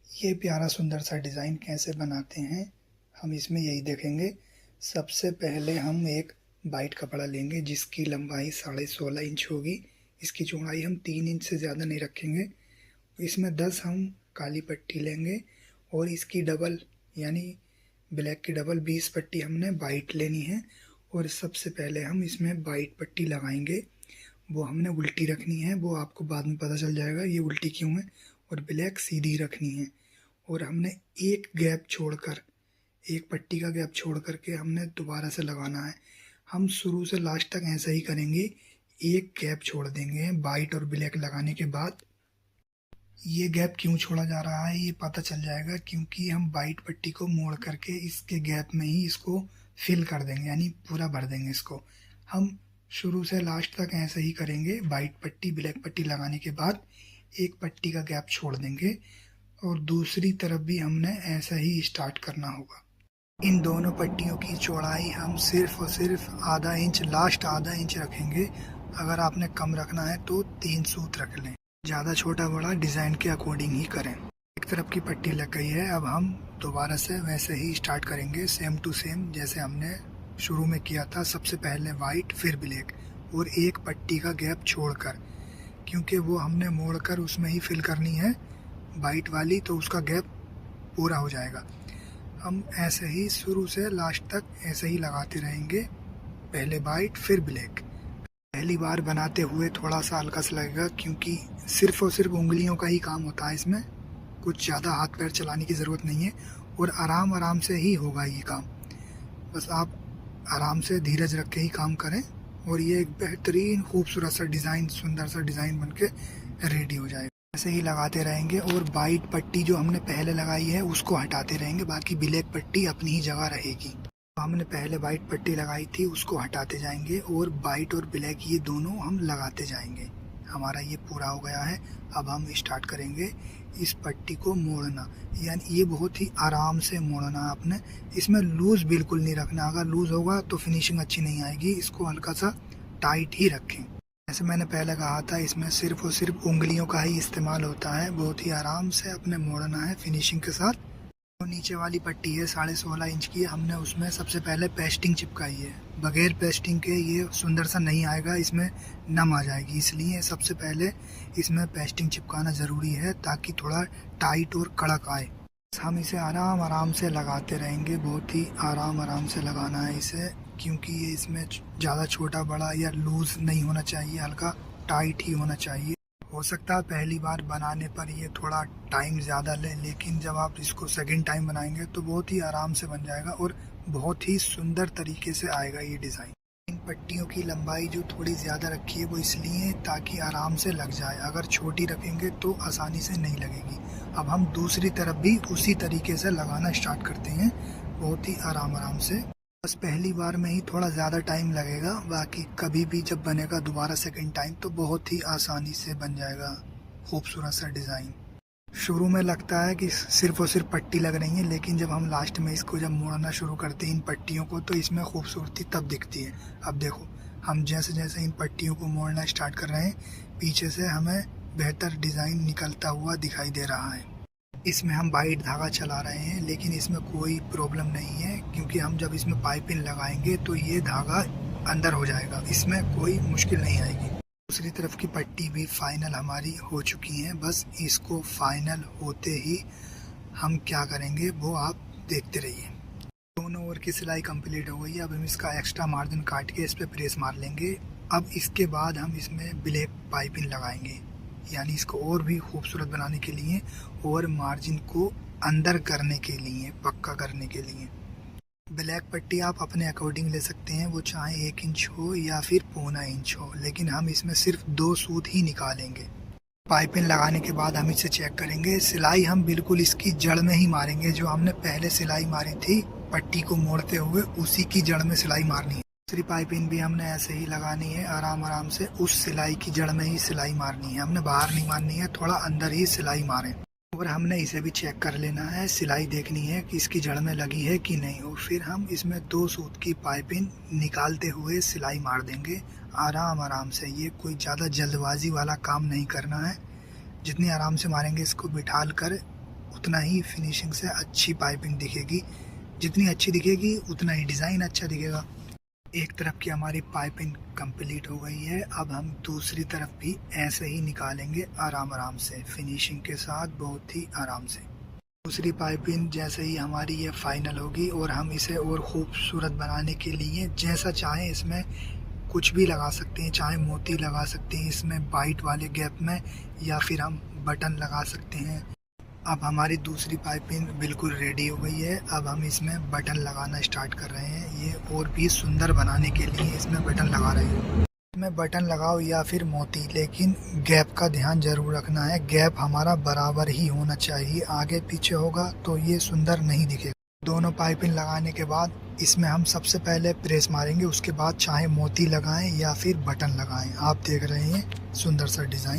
ये प्यारा सुंदर सा डिज़ाइन कैसे बनाते हैं हम इसमें यही देखेंगे। सबसे पहले हम एक वाइट कपड़ा लेंगे जिसकी लंबाई 16.5 इंच होगी। इसकी चौड़ाई हम 3 इंच से ज़्यादा नहीं रखेंगे। इसमें 10 हम काली पट्टी लेंगे और इसकी डबल यानी ब्लैक की डबल 20 पट्टी हमने वाइट लेनी है। और सबसे पहले हम इसमें वाइट पट्टी लगाएंगे, वो हमने उल्टी रखनी है, वो आपको बाद में पता चल जाएगा ये उल्टी क्यों है। और ब्लैक सीधी रखनी है और हमने एक गैप छोड़कर, एक पट्टी का गैप छोड़ करके हमने दोबारा से लगाना है। हम शुरू से लास्ट तक ऐसा ही करेंगे, एक गैप छोड़ देंगे वाइट और ब्लैक लगाने के बाद। ये गैप क्यों छोड़ा जा रहा है ये पता चल जाएगा, क्योंकि हम वाइट पट्टी को मोड़ करके इसके गैप में ही इसको फिल कर देंगे, यानी पूरा भर देंगे इसको। हम शुरू से लास्ट तक ऐसे ही करेंगे, वाइट पट्टी ब्लैक पट्टी लगाने के बाद एक पट्टी का गैप छोड़ देंगे और दूसरी तरफ भी हमने ऐसा ही स्टार्ट करना होगा। इन दोनों पट्टियों की चौड़ाई हम सिर्फ और सिर्फ आधा इंच, लास्ट आधा इंच रखेंगे। अगर आपने कम रखना है तो 3 सूत रख लें, ज़्यादा छोटा बड़ा डिज़ाइन के अकॉर्डिंग ही करें। एक तरफ की पट्टी लग गई है, अब हम दोबारा से वैसे ही स्टार्ट करेंगे, सेम टू सेम जैसे हमने शुरू में किया था। सबसे पहले वाइट फिर ब्लैक और एक पट्टी का गैप छोड़कर, क्योंकि वो हमने मोड़कर उसमें ही फिल करनी है वाइट वाली, तो उसका गैप पूरा हो जाएगा। हम ऐसे ही शुरू से लास्ट तक ऐसे ही लगाते रहेंगे, पहले वाइट फिर ब्लैक। पहली बार बनाते हुए थोड़ा सा हल्का सा लगेगा, क्योंकि सिर्फ और सिर्फ उंगलियों का ही काम होता है, इसमें कुछ ज़्यादा हाथ पैर चलाने की ज़रूरत नहीं है और आराम आराम से ही होगा ये काम। बस आप आराम से धीरज रख के ही काम करें और ये एक बेहतरीन खूबसूरत सा डिज़ाइन, सुंदर सा डिज़ाइन बनके रेडी हो जाएगा। ऐसे ही लगाते रहेंगे और वाइट पट्टी जो हमने पहले लगाई है उसको हटाते रहेंगे, बाकी ब्लैक पट्टी अपनी ही जगह रहेगी। तो हमने पहले वाइट पट्टी लगाई थी उसको हटाते जाएंगे और वाइट और ब्लैक ये दोनों हम लगाते जाएंगे। हमारा ये पूरा हो गया है। अब हम स्टार्ट करेंगे इस पट्टी को मोड़ना, यानी ये बहुत ही आराम से मोड़ना है आपने। इसमें लूज़ बिल्कुल नहीं रखना, अगर लूज़ होगा तो फिनिशिंग अच्छी नहीं आएगी। इसको हल्का सा टाइट ही रखें। जैसे मैंने पहले कहा था, इसमें सिर्फ और सिर्फ उंगलियों का ही इस्तेमाल होता है, बहुत ही आराम से अपने मोड़ना है फिनिशिंग के साथ। तो नीचे वाली पट्टी है 16.5 इंच की, हमने उसमें सबसे पहले पेस्टिंग चिपकाई है। बगैर पेस्टिंग के ये सुंदर सा नहीं आएगा, इसमें नम आ जाएगी, इसलिए सबसे पहले इसमें पेस्टिंग चिपकाना ज़रूरी है ताकि थोड़ा टाइट और कड़क आए। हम इसे आराम आराम से लगाते रहेंगे, बहुत ही आराम आराम से लगाना है इसे, क्योंकि ये इसमें ज़्यादा छोटा बड़ा या लूज़ नहीं होना चाहिए, हल्का टाइट ही होना चाहिए। हो सकता है पहली बार बनाने पर ये थोड़ा टाइम ज़्यादा ले, लेकिन जब आप इसको सेकंड टाइम बनाएंगे तो बहुत ही आराम से बन जाएगा और बहुत ही सुंदर तरीके से आएगा ये डिज़ाइन। इन पट्टियों की लंबाई जो थोड़ी ज़्यादा रखी है वो इसलिए ताकि आराम से लग जाए, अगर छोटी रखेंगे तो आसानी से नहीं लगेगी। अब हम दूसरी तरफ भी उसी तरीके से लगाना स्टार्ट करते हैं, बहुत ही आराम आराम से। बस पहली बार में ही थोड़ा ज़्यादा टाइम लगेगा, बाकी कभी भी जब बनेगा दोबारा सेकंड टाइम तो बहुत ही आसानी से बन जाएगा खूबसूरत सा डिज़ाइन। शुरू में लगता है कि सिर्फ और सिर्फ पट्टी लग रही है, लेकिन जब हम लास्ट में इसको जब मोड़ना शुरू करते हैं इन पट्टियों को, तो इसमें खूबसूरती तब दिखती है। अब देखो, हम जैसे जैसे इन पट्टियों को मोड़ना स्टार्ट कर रहे हैं, पीछे से हमें बेहतर डिज़ाइन निकलता हुआ दिखाई दे रहा है। इसमें हम वाइट धागा चला रहे हैं, लेकिन इसमें कोई प्रॉब्लम नहीं है, क्योंकि हम जब इसमें पाइपिंग लगाएंगे तो ये धागा अंदर हो जाएगा, इसमें कोई मुश्किल नहीं आएगी। दूसरी तरफ की पट्टी भी फाइनल हमारी हो चुकी है, बस इसको फाइनल होते ही हम क्या करेंगे वो आप देखते रहिए। दोनों ओर की सिलाई कंप्लीट हो गई है। अब हम इसका एक्स्ट्रा मार्जिन काट के इस पर प्रेस मार लेंगे। अब इसके बाद हम इसमें ब्लैक पाइपिंग लगाएंगे, यानी इसको और भी खूबसूरत बनाने के लिए और मार्जिन को अंदर करने के लिए, पक्का करने के लिए। ब्लैक पट्टी आप अपने अकॉर्डिंग ले सकते हैं, वो चाहे 1 इंच हो या फिर 0.25 इंच हो, लेकिन हम इसमें सिर्फ 2 सूत ही निकालेंगे। पाइपिंग लगाने के बाद हम इसे चेक करेंगे। सिलाई हम बिल्कुल इसकी जड़ में ही मारेंगे, जो हमने पहले सिलाई मारी थी पट्टी को मोड़ते हुए उसी की जड़ में सिलाई मारनी है। दूसरी पाइपिंग भी हमने ऐसे ही लगानी है, आराम आराम से उस सिलाई की जड़ में ही सिलाई मारनी है, हमने बाहर नहीं मारनी है, थोड़ा अंदर ही सिलाई मारें। और हमने इसे भी चेक कर लेना है, सिलाई देखनी है कि इसकी जड़ में लगी है कि नहीं, और फिर हम इसमें 2 सूत की पाइपिंग निकालते हुए सिलाई मार देंगे आराम आराम से। ये कोई ज़्यादा जल्दबाजी वाला काम नहीं करना है, जितनी आराम से मारेंगे इसको बिठाल कर उतना ही फिनिशिंग से अच्छी पाइपिंग दिखेगी। जितनी अच्छी दिखेगी उतना ही डिज़ाइन अच्छा दिखेगा। एक तरफ की हमारी पाइपिंग कंप्लीट हो गई है। अब हम दूसरी तरफ भी ऐसे ही निकालेंगे आराम आराम से, फिनिशिंग के साथ, बहुत ही आराम से। दूसरी पाइपिंग जैसे ही हमारी ये फाइनल होगी और हम इसे और खूबसूरत बनाने के लिए जैसा चाहें इसमें कुछ भी लगा सकते हैं, चाहे मोती लगा सकते हैं इसमें वाइट वाले गैप में, या फिर हम बटन लगा सकते हैं। अब हमारी दूसरी पाइपिंग बिल्कुल रेडी हो गई है। अब हम इसमें बटन लगाना स्टार्ट कर रहे हैं। ये और भी सुंदर बनाने के लिए इसमें बटन लगा रहे हैं। इसमें बटन लगाओ या फिर मोती, लेकिन गैप का ध्यान जरूर रखना है। गैप हमारा बराबर ही होना चाहिए, आगे पीछे होगा तो ये सुंदर नहीं दिखेगा। दोनों पाइपिंग लगाने के बाद इसमें हम सबसे पहले प्रेस मारेंगे, उसके बाद चाहे मोती लगाएं या फिर बटन लगाएं। आप देख रहे हैं सुंदर सा डिज़ाइन।